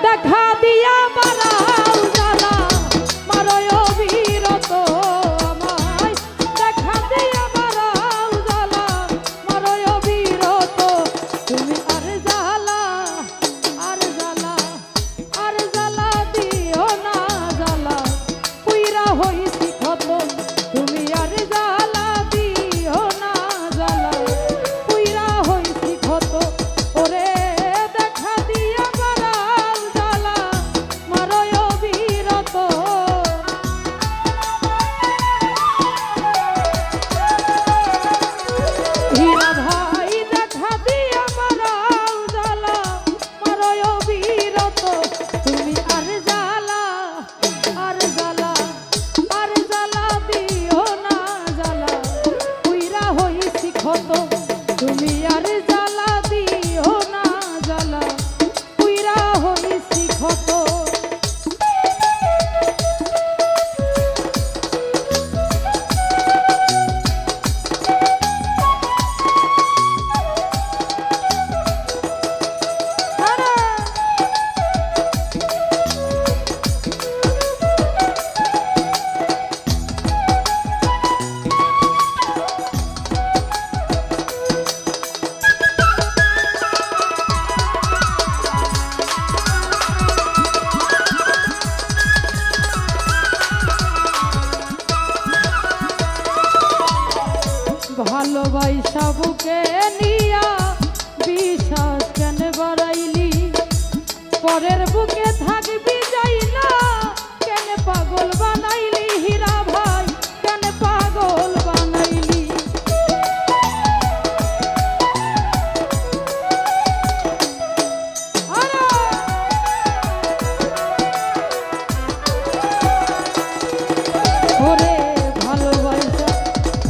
দেখা দিয়া বাড়াও জ্বালা মারয় অবিরত আমায় দেখা দিয়া বাড়াও জ্বালা মারয় অবিরত তুমি আর জ্বালা আর জ্বালা আর জ্বালা দিও না জ্বালা পুইরা হইছি ক্ষত তুমি আর জ্বালা দিও না জ্বালা পুইরা হইছি ক্ষত ওরে দেখা দিয়া বাড়াও জ্বালা মারয় অবিরত হীরা ভাই দেখা দিয়া বাড়াও জ্বালা মারয় অবিরত তুমি আর জ্বালা আর জ্বালা আর জ্বালা দিও না জ্বালা পুইরা হইছি ক্ষত তুমি আর জ্বালা দিও না জ্বালা পুইরা হইছি ক্ষত ভালোবাসা বুকে নিয়া বিশ্বাস কেন বাড়াইলি পরের বুকে থাকবি যাইলা কেন পাগল বানাইলি হীরা ভাই কেন পাগল বানাইলি ওরে ভালোবাসা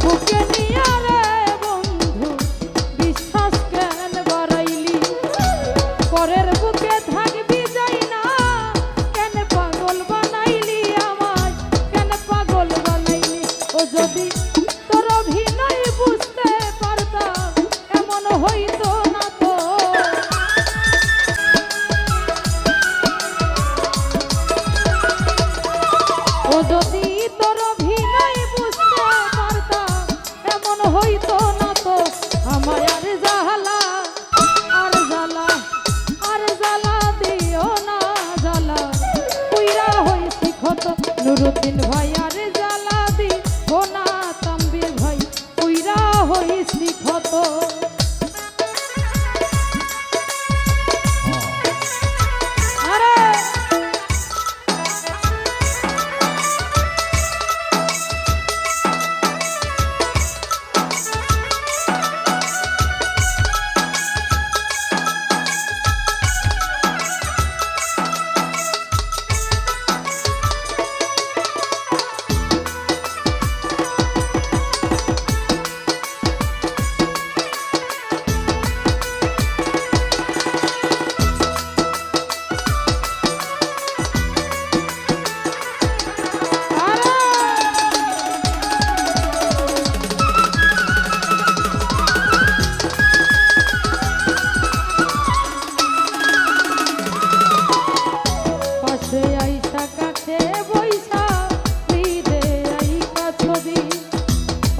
বুকে নিয়া রে বন্ধু বিশ্বাস কেন বাড়াইলি পরের বুকে থাকবি যাই না কেন পাগল বানাইলি আমায় কেন পাগল বানাইলি ও যদি তোর অভিনয় বুঝতে পারতাম এমন হইতো না তো ও যদি তোর অভিনয় বুঝতে পারতাম এমন হইতো না তো আমায় আর জ্বালা আর জ্বালা আর জ্বালা দিও না জ্বালা পুইরা হইছি ক্ষত নুরুদ্দিন ভাই আর জ্বালা দিও না তাম্বির ভাই পুইরা হইছি ক্ষত আরে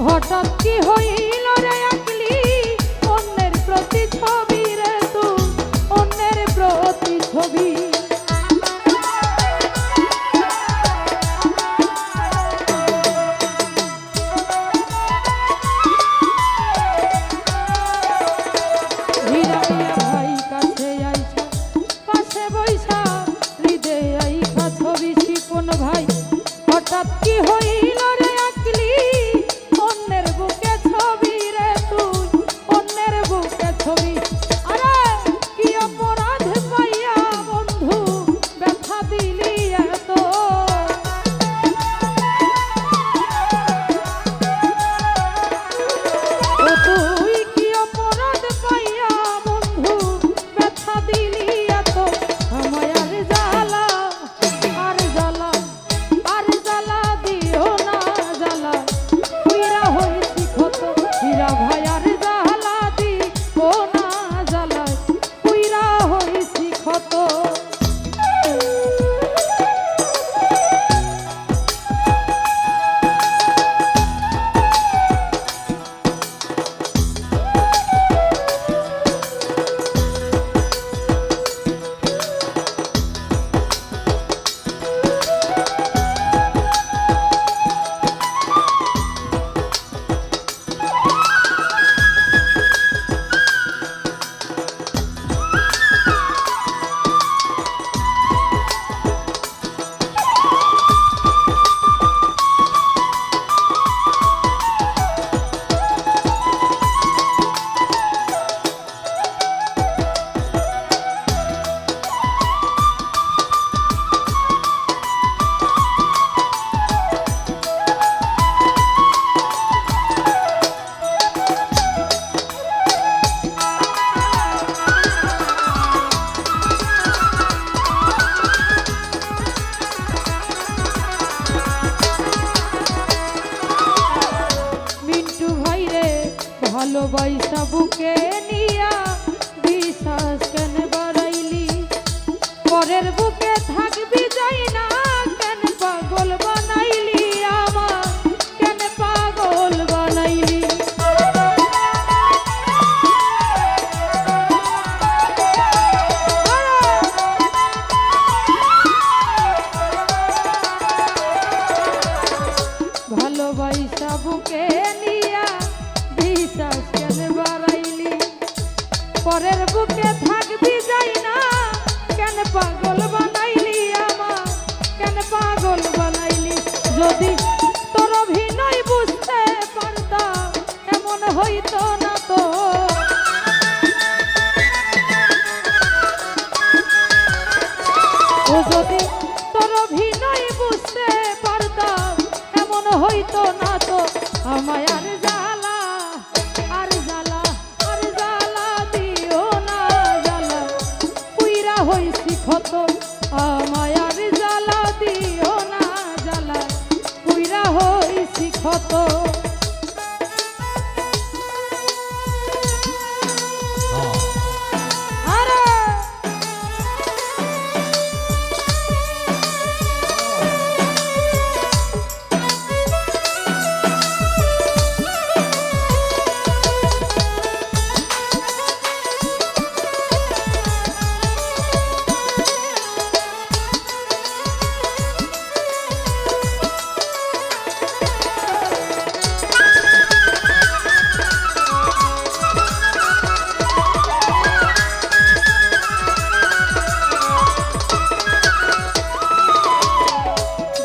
হঠাৎ কি হইল রে আকলি অন্যের প্রতি ছবি রে তুই অন্যের প্রতি ছবি হীরা ভাই কাছে আইসা পাশে বইসা হৃদয়ে আইসা ছবি শিপন ভাই হঠাৎ কি হইল রে আকলি অন্যের বুকে ছবি রে তুই অন্যের বুকে ছবি আরে কি অপরাধ পাইয়া বন্ধু ব্যথা দিলি এত ও তুই কি অপরাধ পাইয়া বন্ধু ব্যথা দিলি এত আমায় আর জ্বালা আর জ্বালা আর জ্বালা দিও বুকে নিয়া বিশ্বাস কেন বাড়াইলি পরের বুকে থাকবি যাই না কেন পাগল বানাইলি আমার কেন পাগল বানাইলি ভালোবাসা বুকে নিয়া বিশ্বাস কেন বাড়াইলি পরের বুকে থাকবি যাই না কেন পাগল বানাইলি আমার কেন পাগল বানাইলি যদি তোর অভিনয় বুঝতে পারতাম এমন হইতো না তো ও যদি তোর অভিনয় বুঝতে পারতাম এমন হইতো না তো আমায় আর জ্বালা আর জ্বালা আর জ্বালা দিও না জ্বালা পুইরা হইছি ক্ষত আমায় আর জ্বালা দিও না জ্বালা পুইরা হইছি ক্ষত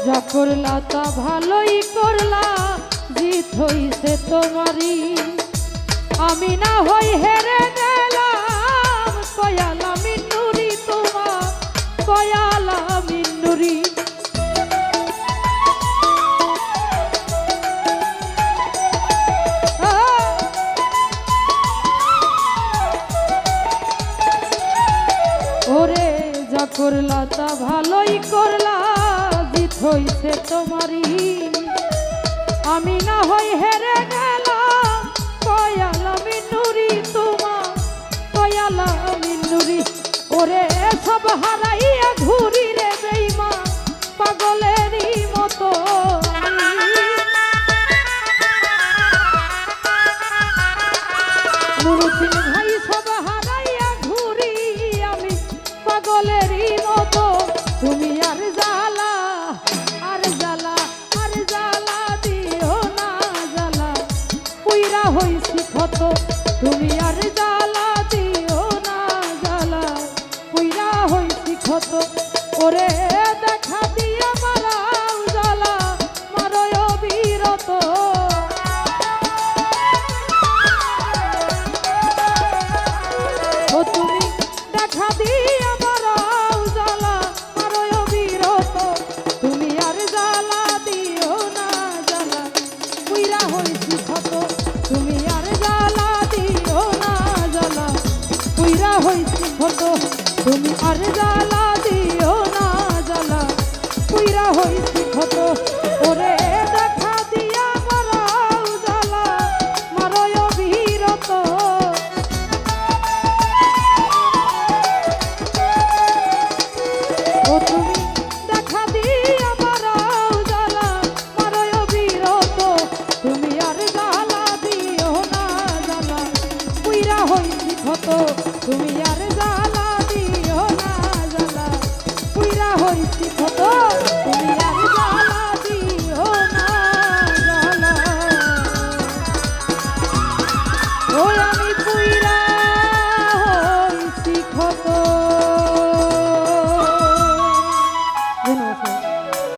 যা করলা তা ভালোই করলা জিত হইছে তোমারই আমি না হই হেরে গেলাম কয়ালা মিন্নুরি তোমার কয়ালা মিন্নুরি ওরে যা করলা তা ভালোই করলা হইছে তোমারই আমি না হই হেরে গেলাম কয়ালা মিন্নুরি তোমার কয়ালা মিন্নুরি ওরে সব হারাইয়া ঘুরি রে বেঈমান পাগলেরই মতো নুরুদ্দিন ভাই সব হারাইয়া ঘুরি আমি পাগলেরই মতো তুমি আর জ্বালা আর জ্বালা আর জ্বালা দিও না জ্বালা পুইরা হইছি ক্ষত তুমি আর জ্বালা দিও না জ্বালা পুইরা হইছি ক্ষত ওরে দেখা দিয়া মারাও জ্বালা মারয় বিরত ও তুমি দেখা দিয়া মারাও জ্বালা মারয় বিরত তুমি আর জ্বালা দিও না জ্বালা পুইরা হইছি ক্ষত তুমি আর জ্বালা দিও না জ্বালা পুইরা হইছি ক্ষত তুমি আর জ্বালা দিও না জ্বালা পুইরা হইছি ক্ষত ওরে দেখা দিয়া মারাও জ্বালা মারয় বিরত ও তুমি দেখা দিয়া মারাও জ্বালা মারয় বিরত তুমি আর জ্বালা দিও না জ্বালা পুইরা হইছি ক্ষত তুমি আর জ্বালা দিও না জ্বালা পুইরা হইছি ক্ষত তুমি আর জ্বালা দিও না জ্বালা ওই আমি